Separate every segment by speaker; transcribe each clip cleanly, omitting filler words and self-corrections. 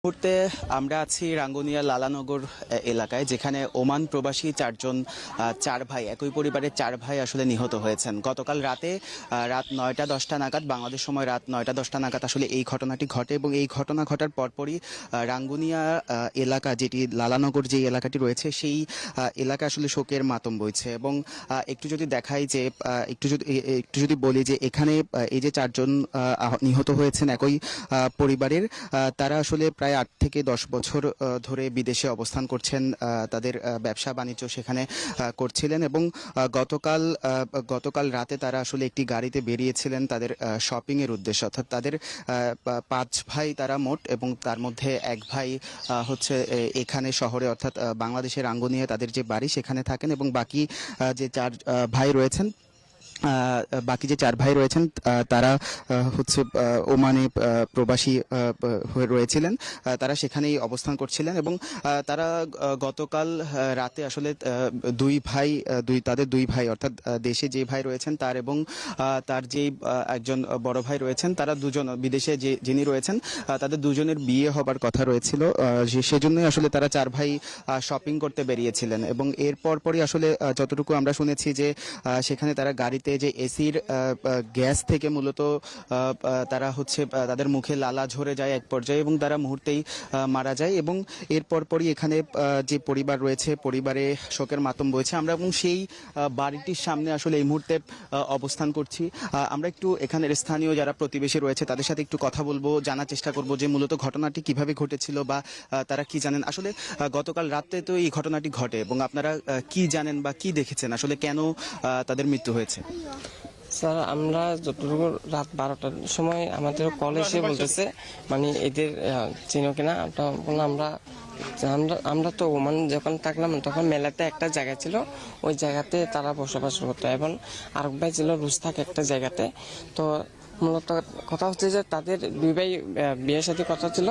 Speaker 1: মুহূর্তে আমরা আছি রাঙ্গুনিয়া লালানগর এলাকায়, যেখানে ওমান প্রবাসী চার ভাই, একই পরিবারের চার ভাই আসলে নিহত হয়েছেন। গতকাল রাত 9টা-10টা নাগাদ, বাংলাদেশ সময় রাত 9টা-10টা নাগাদ আসলে এই ঘটনাটি ঘটে এবং এই ঘটনা ঘটার পরপরই রাঙ্গুনিয়া এলাকা, যেটি লালানগর যে এলাকাটি রয়েছে, সেই এলাকা আসলে শোকের মাতম বইছে। এবং একটু যদি দেখাই যে একটু যদি বলি যে এখানে এই যে চারজন নিহত হয়েছেন একই পরিবারের, তারা আসলে প্রায় 8 থেকে 10 বছর ধরে বিদেশে অবস্থান করছেন, তাদের ব্যবসা বাণিজ্য সেখানে করছিলেন। এবং গতকাল রাতে তারা আসলে একটি গাড়িতে বেরিয়েছিলেন তাদের শপিং এর উদ্দেশ্যে। অর্থাৎ তাদের 5 ভাই তারা মোট, এবং তার মধ্যে এক ভাই হচ্ছে এখানে শহরে, অর্থাৎ বাংলাদেশের রাঙ্গুনিয়া তাদের যে বাড়ি সেখানে থাকেন, এবং বাকি যে চার ভাই রয়েছেন তারা হচ্ছে ওমানে প্রবাসী হয়ে রয়েছিলেন। তারা সেখানেই অবস্থান করছিলেন এবং তারা গতকাল রাতে আসলে তাদের দুই ভাই, অর্থাৎ দেশে যে ভাই রয়েছেন তার এবং তার যে একজন বড় ভাই রয়েছেন, তারা দুজন বিদেশে যিনি রয়েছেন, তাদের দুজনের বিয়ে হবার কথা রয়েছিল। সেজন্যই আসলে তারা চার ভাই শপিং করতে বেরিয়েছিলেন। এবং এর পরই আসলে যতটুকু আমরা শুনেছি যে সেখানে তারা গাড়িতে যে এসির গ্যাস থেকে মূলত তারা হচ্ছে তাদের মুখে লালা ঝরে যায় এক পর্যায়ে, এবং তারা মুহূর্তেই মারা যায়। এবং এর পরই এখানে যে পরিবার রয়েছে, পরিবারে শোকের মাতম বইছে। আমরা এবং সেই বাড়িটির সামনে আসলে এই মুহূর্তে অবস্থান করছি। আমরা একটু এখানের স্থানীয় যারা প্রতিবেশী রয়েছে তাদের সাথে একটু কথা বলবো, জানার চেষ্টা করব যে মূলত ঘটনাটি কিভাবে ঘটেছিল বা তারা কি জানেন। আসলে গতকাল রাতে তো এই ঘটনাটি ঘটে, এবং আপনারা কি জানেন বা কি দেখেছেন, আসলে কেন তাদের মৃত্যু হয়েছে?
Speaker 2: স্যার, আমরা যতটুকু রাত 12টার সময় আমাদের কল এসে বলতেছে মানে এদের চিনো কিনা। আমরা তো ওমান যখন থাকলাম তখন মেলাতে একটা জায়গা ছিল, ওই জায়গাতে তারা বসবাস করতো, এবং আরেক ভাই ছিল রুস্তাক একটা জায়গাতে। তো মূলত কথা হচ্ছে যে তাদের দুই ভাই বিয়ের সাথে কথা ছিল,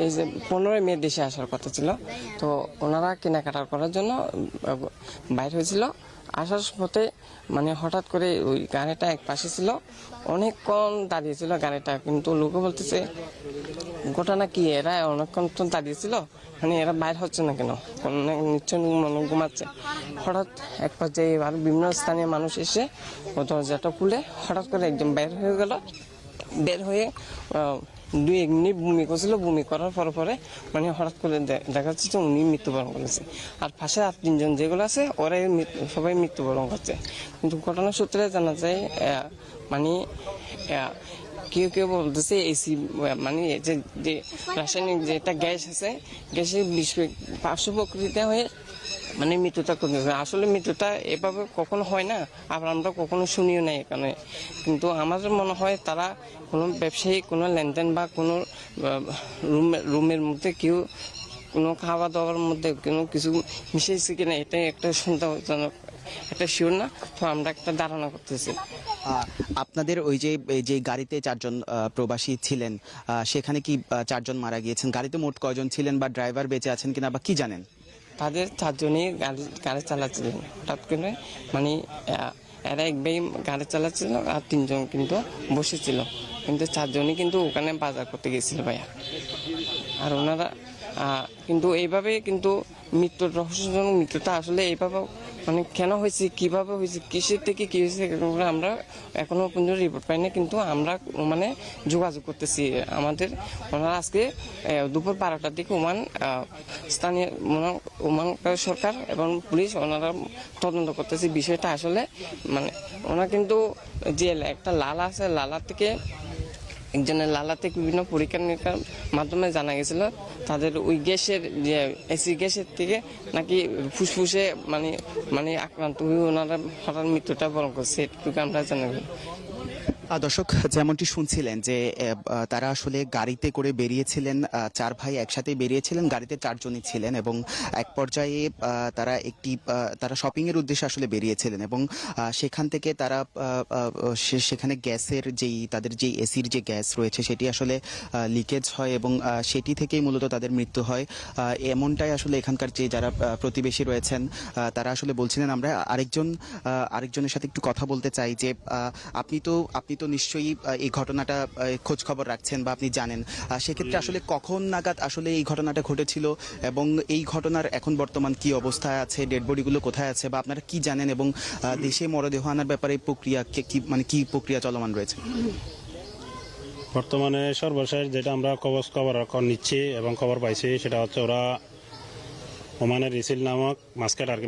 Speaker 2: এই যে 15 মে দেশে আসার কথা ছিল। তো ওনারা কেনাকাটা করার জন্য বাইর হয়েছিল। আসার পথে মানে হঠাৎ করে ওই গাড়িটা এক পাশে ছিল, অনেকক্ষণ দাঁড়িয়েছিল গাড়িটা, কিন্তু লোকে বলতেছে ঘটনা কি, এরা অনেকক্ষণ তো দাঁড়িয়েছিল, মানে এরা বাইর হচ্ছে না কেন, নিশ্চয় মনে ঘুমাচ্ছে। হঠাৎ এক পর্যায়ে আর বিভিন্ন স্থানীয় মানুষ এসে ও দরজাটা খুলে হঠাৎ করে একদম বের হয়ে গেল। বের হয়ে 2-1 মিনিট বমি করছিল, বমি করার পরে মানে হঠাৎ করে দেখা যাচ্ছে যে উনি মৃত্যুবরণ করেছে। আর পাশে আর 3জন যেগুলো আছে ওরাই সবাই মৃত্যুবরণ করছে। কিন্তু ঘটনার সূত্রে জানা যায় মানে কেউ বলতেছে এসি মানে যে রাসায়নিক যে একটা গ্যাস আছে, গ্যাসের পার্শ্ব প্রকৃতিতে হয়ে মানে মৃত্যুটা করতেছে। আসলে মৃত্যুটা এভাবে কখনো হয় না, আবার আমরা কখনো শুনিও নাই এখানে। কিন্তু আমাদের মনে হয় তারা কোনো ব্যবসায়ী কোনো লেনদেন বা কোনো রুমের মধ্যে কেউ কোনো খাওয়া দাওয়ার মধ্যে কোনো কিছু মিশিয়েছে কিনা, এটাই একটা সন্দেহজনক, একটা শিওর না। তো আমরা একটা ধারণা করতেছি।
Speaker 1: আপনাদের ওই যে গাড়িতে চারজন প্রবাসী ছিলেন, সেখানে কি চারজন মারা গিয়েছেন? গাড়িতে মোট কয়জন ছিলেন বা ড্রাইভার বেঁচে আছেন কিনা বা কি জানেন?
Speaker 2: তাদের 4জনই গাড়ি চালাচ্ছিলেন। হঠাৎ করে মানে এরা এক ভাই গাড়ি চালাচ্ছিল আর 3জন কিন্তু বসেছিল, কিন্তু 4জনই কিন্তু ওখানে বাজার করতে গেছিল ভাইয়া। আর ওনারা কিন্তু এইভাবে কিন্তু মৃত্যুর রহস্যজনক মৃত্যুটা আসলে এইভাবে মানে কেন হয়েছে, কিভাবে হয়েছে, কিসের থেকে কি হয়েছে আমরা এখনো পর্যন্ত রিপোর্ট পাইনি। কিন্তু আমরা মানে যোগাযোগ করতেছি আমাদের, ওনারা আজকে দুপুর 12টার দিকে স্থানীয় ওমান সরকার এবং পুলিশ ওনারা তদন্ত করতেছে বিষয়টা। আসলে মানে ওনারা কিন্তু যে একটা লালা আছে, একজনের লালা থেকে বিভিন্ন পরীক্ষা নিরীক্ষার মাধ্যমে জানা গেছিল তাদের ওই গ্যাসের যে এসি গ্যাসের থেকে নাকি ফুসফুসে মানে আক্রান্ত হয়ে ওনারা হঠাৎ মৃত্যুটা বরণ করছে, এটুকু আমরা জানি।
Speaker 1: দর্শক, যেমনটি শুনছিলেন যে তারা আসলে গাড়িতে করে বেরিয়েছিলেন, চার ভাই একসাথে বেরিয়েছিলেন, গাড়িতে 4জনই ছিলেন, এবং এক পর্যায়ে তারা শপিং এর উদ্দেশ্যে আসলে বেরিয়েছিলেন, এবং সেখান থেকে তারা সেখানে গ্যাসের তাদের যে এসির যে গ্যাস রয়েছে সেটি আসলে লিকেজ হয়, এবং সেটি থেকেই মূলত তাদের মৃত্যু হয়। এমনটাই আসলে এখানকার যে যারা প্রতিবেশী রয়েছেন তারা আসলে বলছিলেন। আমরা আরেকজনের সাথে একটু কথা বলতে চাই যে আপনি আপনি তো নিশ্চয়ই এই ঘটনাটা খোঁজ খবর রাখছেন বা আপনি জানেন, সেক্ষেত্রে আসলে কখন নাগাদ আসলে এই ঘটনাটা ঘটেছিল এবং এই ঘটনার এখন বর্তমান কি অবস্থায় আছে, ডেড বডিগুলো কোথায় আছে, বা আপনারা কি জানেন, এবং দেশে মরদেহ আনার ব্যাপারে প্রক্রিয়া কি মানে কি প্রক্রিয়া চলমান রয়েছে?
Speaker 3: বর্তমানে সর্বশেষ যেটা আমরা খবর নিচ্ছি এবং খবর পাইছি সেটা হচ্ছে ওরা ওমানের রিসিল নামক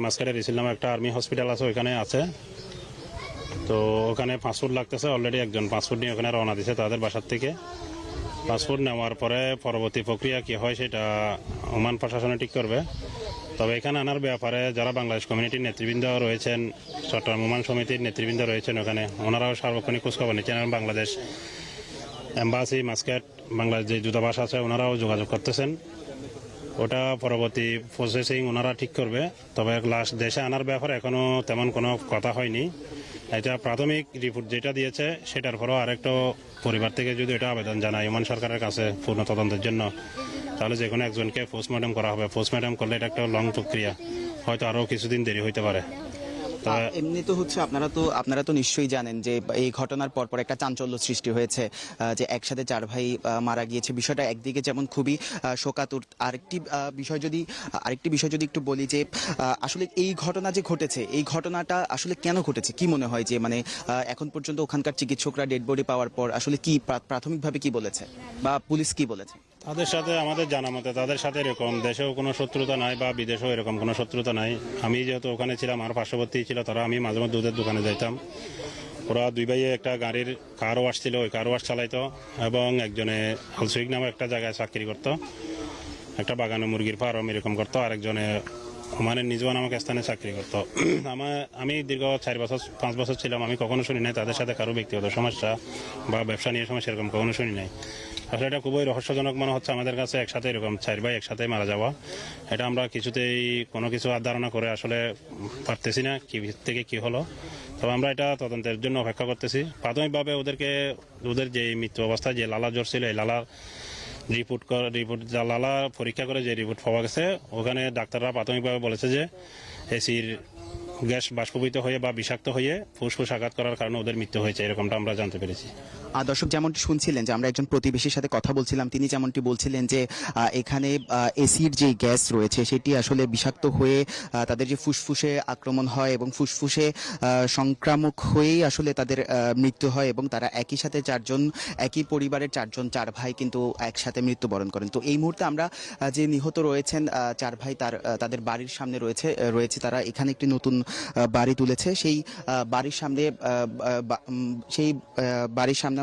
Speaker 3: মাস্কেটের রিসিল নামক একটা আর্মি হসপিটাল আছে, ওইখানে আছে। তো ওখানে পাসপোর্ট লাগতেছে, অলরেডি একজন পাসপোর্ট নিয়ে ওখানে রওনা দিছে তাদের বাসার থেকে। পাসপোর্ট নেওয়ার পরে পরবর্তী প্রক্রিয়া কি হয় সেটা ওমান প্রশাসনে ঠিক করবে। তবে এখানে আনার ব্যাপারে যারা বাংলাদেশ কমিউনিটির নেতৃবৃন্দ রয়েছেন, চট্টগ্রাম ওমান সমিতির নেতৃবৃন্দ রয়েছেন ওখানে, ওনারাও সার্বক্ষণিক খোঁজখবর নিচ্ছেন এবং বাংলাদেশ এম্বাসি মাস্কেট বাংলাদেশ যে দূতাবাস আছে ওনারাও যোগাযোগ করতেছেন। ওটা পরবর্তী প্রসেসিং ওনারা ঠিক করবে। তবে লাশ দেশে আনার ব্যাপারে এখনও তেমন কোনো কথা হয়নি। এটা প্রাথমিক রিপোর্ট যেটা দিয়েছে সেটার পরেও আরেকটা পরিবার থেকে যদি এটা আবেদন জানায় ওমান সরকারের কাছে পূর্ণ তদন্তের জন্য, তাহলে যে কোনো একজনকে পোস্টমর্টম করা হবে। পোস্টমর্টম করলে এটা একটা লং প্রক্রিয়া, হয়তো আরও কিছুদিন দেরি হইতে পারে।
Speaker 1: এমনি তো হচ্ছে আপনারা তো নিশ্চয়ই জানেন যে এই ঘটনার পরপর একটা চাঞ্চল্য সৃষ্টি হয়েছে, যে একসাথে 4 ভাই মারা গিয়েছে। বিষয়টা একদিকে যেমন খুবই শোকাতুর, আরেকটি বিষয় যদি একটু বলি যে আসলে এই ঘটনা যে ঘটেছে, এই ঘটনাটা আসলে কেন ঘটেছে, কি মনে হয় যে মানে এখন পর্যন্ত ওখানকার চিকিৎসকরা ডেড বডি পাওয়ার পর আসলে কি প্রাথমিকভাবে কি বলেছে বা পুলিশ কি বলেছে?
Speaker 3: তাদের সাথে আমাদের জানা মতে তাদের সাথে এরকম দেশেও কোনো শত্রুতা নাই বা বিদেশেও এরকম কোনো শত্রুতা নাই। আমি যেহেতু ওখানে ছিলাম, আর পার্শ্ববর্তী ছিল তারা, আমি মাঝে মধ্যে দুধের দোকানে যাইতাম। ওরা 2 ভাইয়ে একটা গাড়ির কার ওয়াশ ছিল, ওই কার ওয়াশ চালাইতো এবং একজনে হালসুইক নামে একটা জায়গায় চাকরি করতো, একটা বাগানে মুরগির ফার্ম এরকম করতো, আরেকজনে মানে নিজওয়া নামক স্থানে চাকরি করতো। আমি দীর্ঘ 4-5 বছর ছিলাম, আমি কখনো শুনি নাই তাদের সাথে কারো ব্যক্তিগত সমস্যা বা ব্যবসা নিয়ে সমস্যা এরকম কখনো শুনি নাই। আসলে এটা খুবই রহস্যজনক মনে হচ্ছে আমাদের কাছে, একসাথে এরকম 4 ভাই একসাথে মারা যাওয়া। এটা আমরা কিছুতেই কোনো কিছু ধারণা করে আসলে পারতেছি না কি থেকে কি হলো। তবে আমরা এটা তদন্তের জন্য অপেক্ষা করতেছি। প্রাথমিকভাবে ওদের যে মৃত্যু অবস্থায় যে লালা জ্বর ছিল, এই লালার লালা পরীক্ষা করে যে রিপোর্ট পাওয়া গেছে, ওখানে ডাক্তাররা প্রাথমিকভাবে বলেছে যে এসির গ্যাস বাষ্পীভূত হয়ে বা বিষাক্ত হয়ে ফুসফুস আঘাত করার কারণে ওদের মৃত্যু হয়েছে, এরকমটা আমরা জানতে পেরেছি।
Speaker 1: দর্শক যেমনটি শুনছিলেন যে আমরা একজন প্রতিবেশীর সাথে কথা বলছিলাম, তিনি যেমনটি বলছিলেন যে এখানে এসির যে গ্যাস রয়েছে সেটি আসলে বিষাক্ত হয়ে তাদের যে ফুসফুসে আক্রমণ হয় এবং ফুসফুসে সংক্রামক হয়েই আসলে তাদের মৃত্যু হয়, এবং তারা একই সাথে একই পরিবারের 4 ভাই কিন্তু একসাথে মৃত্যুবরণ করেন। তো এই মুহূর্তে আমরা যে নিহত রয়েছেন 4 ভাই তাদের বাড়ির সামনে রয়েছে তারা এখানে একটি নতুন বাড়ি তুলেছে, সেই বাড়ির সামনে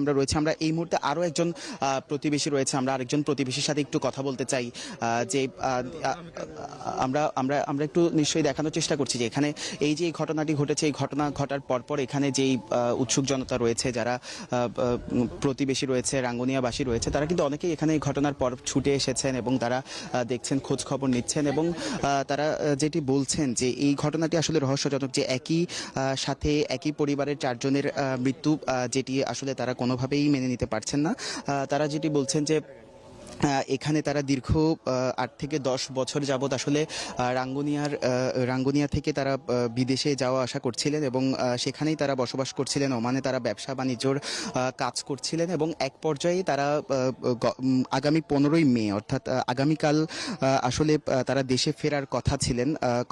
Speaker 1: আমরা রয়েছে। আমরা এই মুহূর্তে আরো একজন প্রতিবেশী রয়েছে, আমরা আরেকজন প্রতিবেশীর সাথে একটু কথা বলতে চাই। যে আমরা একটু নিশ্চয়ই দেখানোর চেষ্টা করছি যে এখানে এই যে ঘটনাটি ঘটেছে, এই ঘটনা ঘটার পরপর এখানে যেই উৎসুক জনতা রয়েছে, যারা প্রতিবেশী রয়েছে, রাঙ্গুনিয়াবাসী রয়েছে, তারা কিন্তু অনেকেই এখানে এই ঘটনার পর ছুটে এসেছেন এবং তারা দেখছেন, খোঁজ খবর নিচ্ছেন, এবং তারা যেটি বলছেন যে এই ঘটনাটি আসলে রহস্যজনক, যে সাথে একই পরিবারের 4 জনের মৃত্যু, যেটি আসলে তারা কোনোভাবেই মেনে নিতে পারছেন না। তারা যেটি বলছেন যে এখানে তারা দীর্ঘ 8 থেকে 10 বছর যাবৎ আসলে রাঙ্গুনিয়া থেকে তারা বিদেশে যাওয়া আসা করছিলেন এবং সেখানেই তারা বসবাস করছিলেন। ওমানে তারা ব্যবসা বাণিজ্যর কাজ করছিলেন এবং এক পর্যায়ে তারা আগামী 15ই মে অর্থাৎ আগামীকাল আসলে তারা দেশে ফেরার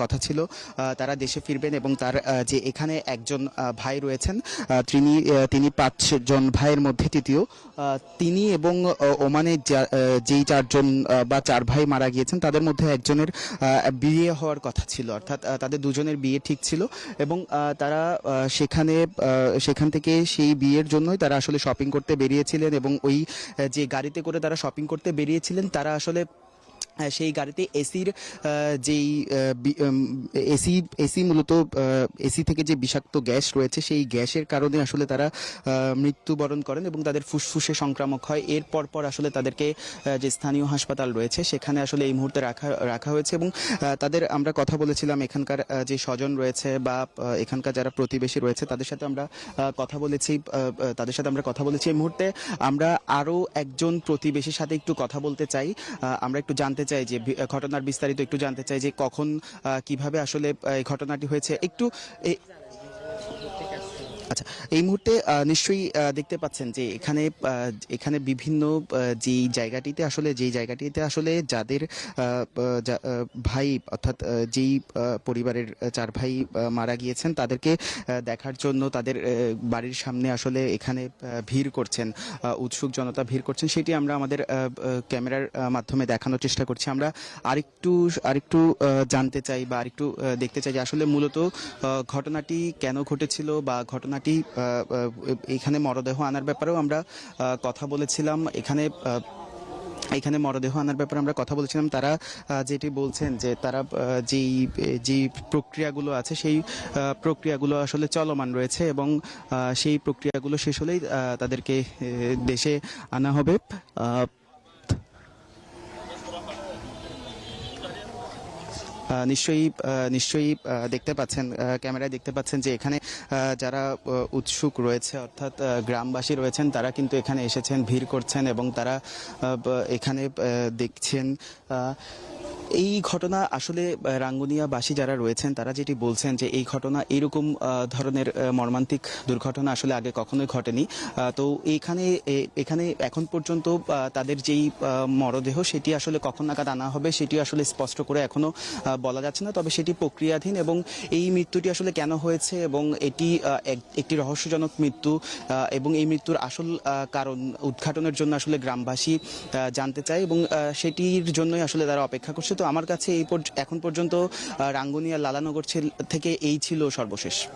Speaker 1: কথা ছিল। তারা দেশে ফিরবেন এবং তার যে এখানে একজন ভাই রয়েছেন, তিনি 5 জন ভাইয়ের মধ্যে তৃতীয়, তিনি এবং ওমানে যেই 4 জন বা 4 ভাই মারা গিয়েছেন তাদের মধ্যে একজনের বিয়ে হওয়ার কথা ছিল, অর্থাৎ তাদের 2 জনের বিয়ে ঠিক ছিল এবং তারা সেখান থেকে সেই বিয়ের জন্যই তারা আসলে শপিং করতে বেরিয়েছিলেন এবং ওই যে গাড়িতে করে তারা শপিং করতে বেরিয়েছিলেন, তারা আসলে সেই গাড়িতে এসির যেই এসি মূলত এসি থেকে যে বিষাক্ত গ্যাস রয়েছে সেই গ্যাসের কারণে আসলে তারা মৃত্যুবরণ করেন এবং তাদের ফুসফুসে সংক্রামক হয়। এর পর আসলে তাদেরকে যে স্থানীয় হাসপাতাল রয়েছে সেখানে আসলে এই মুহূর্তে রাখা হয়েছে এবং তাদের আমরা কথা বলেছিলাম, এখানকার যে স্বজন রয়েছে বা এখানকার যারা প্রতিবেশী রয়েছে তাদের সাথে আমরা কথা বলেছি। এই মুহূর্তে আমরা আরও একজন প্রতিবেশীর সাথে একটু কথা বলতে চাই। আমরা একটু জানতে চাই যে ঘটনার বিস্তারিত একটু জানতে চাই, যে কখন কিভাবে আসলে এই ঘটনাটি হয়েছে। একটু আচ্ছা, এই মুহূর্তে নিশ্চয়ই দেখতে পাচ্ছেন যে এখানে বিভিন্ন যেই জায়গাটিতে আসলে যাদের ভাই অর্থাৎ যেই পরিবারের 4 ভাই মারা গিয়েছেন তাদেরকে দেখার জন্য তাদের বাড়ির সামনে আসলে এখানে ভিড় করছেন, উৎসুক জনতা ভিড় করছেন, সেটি আমরা আমাদের ক্যামেরার মাধ্যমে দেখানোর চেষ্টা করছি। আমরা আরেকটু জানতে চাই বা আরেকটু দেখতে চাই যে আসলে মূলত ঘটনাটি কেন ঘটেছিল বা ঘটনাটি এখানে মরদেহ আনার ব্যাপারেও আমরা কথা বলেছিলাম। এখানে মরদেহ আনার ব্যাপারে আমরা কথা বলেছিলাম। তারা যেটি বলছেন যে তারা যেই প্রক্রিয়াগুলো আছে সেই প্রক্রিয়াগুলো আসলে চলমান রয়েছে এবং সেই প্রক্রিয়াগুলো শেষ হলেই তাদেরকে দেশে আনা হবে। নিশ্চয়ই দেখতে পাচ্ছেন, ক্যামেরায় দেখতে পাচ্ছেন যে এখানে যারা উৎসুক রয়েছে অর্থাৎ গ্রামবাসী রয়েছেন তারা কিন্তু এখানে এসেছেন, ভিড় করছেন এবং তারা এখানে দেখছেন। এই ঘটনা আসলে রাঙ্গুনিয়াবাসী যারা রয়েছেন তারা যেটি বলছেন যে এই ঘটনা এইরকম ধরনের মর্মান্তিক দুর্ঘটনা আসলে আগে কখনোই ঘটেনি। তো এখানে এখন পর্যন্ত তাদের যেই মরদেহ সেটি আসলে কখন নাগাদ আনা হবে সেটি আসলে স্পষ্ট করে এখনো বলা যাচ্ছে না, তবে সেটি প্রক্রিয়াধীন এবং এই মৃত্যুটি আসলে কেন হয়েছে এবং এটি একটি রহস্যজনক মৃত্যু এবং এই মৃত্যুর আসল কারণ উদ্ঘাটনের জন্য আসলে গ্রামবাসী জানতে চায় এবং সেটির জন্যই আসলে তারা অপেক্ষা করছে। তো আমার কাছে এখন পর্যন্ত রাঙ্গুনিয়া লালানগর থেকে এই ছিল সর্বশেষ।